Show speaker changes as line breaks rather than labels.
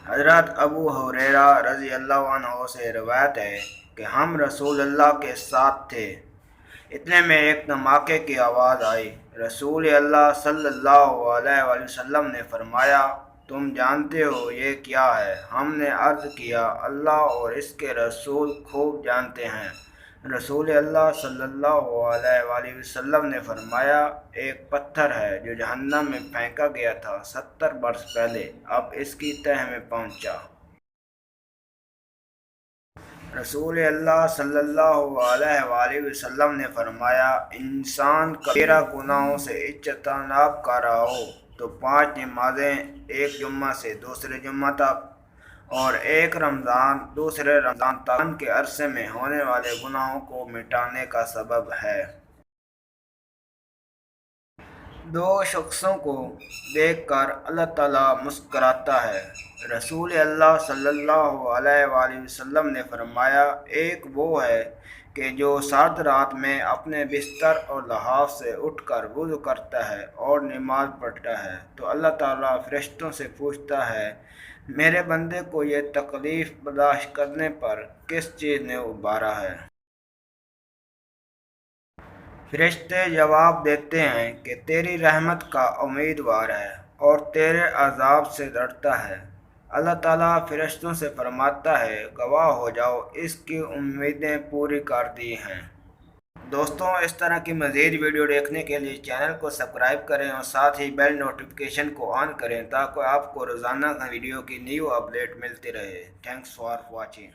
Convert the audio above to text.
حضرت ابو ہریرہ رضی اللہ عنہ سے روایت ہے کہ ہم رسول اللہ کے ساتھ تھے، اتنے میں ایک دھماکے کی آواز آئی۔ رسول اللہ صلی اللہ علیہ وآلہ وسلم نے فرمایا، تم جانتے ہو یہ کیا ہے؟ ہم نے عرض کیا، اللہ اور اس کے رسول خوب جانتے ہیں۔ رسول اللہ صلی اللہ علیہ وآلہ وسلم نے فرمایا، ایک پتھر ہے جو جہنم میں پھینکا گیا تھا 70 برس پہلے، اب اس کی تہہ میں پہنچا۔ رسول اللہ صلی اللہ علیہ وآلہ وسلم نے فرمایا، انسان کبیرہ گناہوں سے اجتناب کر رہا ہو تو 5 نمازیں، ایک جمعہ سے دوسرے جمعہ تک اور ایک رمضان دوسرے رمضان تک کے عرصے میں ہونے والے گناہوں کو مٹانے کا سبب ہے۔ 2 شخصوں کو دیکھ کر اللہ تعالیٰ مسکراتا ہے۔ رسول اللہ صلی اللہ علیہ وآلہ وسلم نے فرمایا، ایک وہ ہے کہ جو سرد رات میں اپنے بستر اور لحاف سے اٹھ کر وضو کرتا ہے اور نماز پڑھتا ہے تو اللہ تعالیٰ فرشتوں سے پوچھتا ہے، میرے بندے کو یہ تکلیف برداشت کرنے پر کس چیز نے ابھارا ہے؟ فرشتے جواب دیتے ہیں کہ تیری رحمت کا امیدوار ہے اور تیرے عذاب سے ڈرتا ہے۔ اللہ تعالیٰ فرشتوں سے فرماتا ہے، گواہ ہو جاؤ، اس کی امیدیں پوری کر دی ہیں۔ دوستوں، اس طرح کی مزید ویڈیو دیکھنے کے لیے چینل کو سبسکرائب کریں اور ساتھ ہی بیل نوٹیفیکیشن کو آن کریں تاکہ آپ کو روزانہ ویڈیو کی نیو اپڈیٹ ملتی رہے۔ Thanks for watching.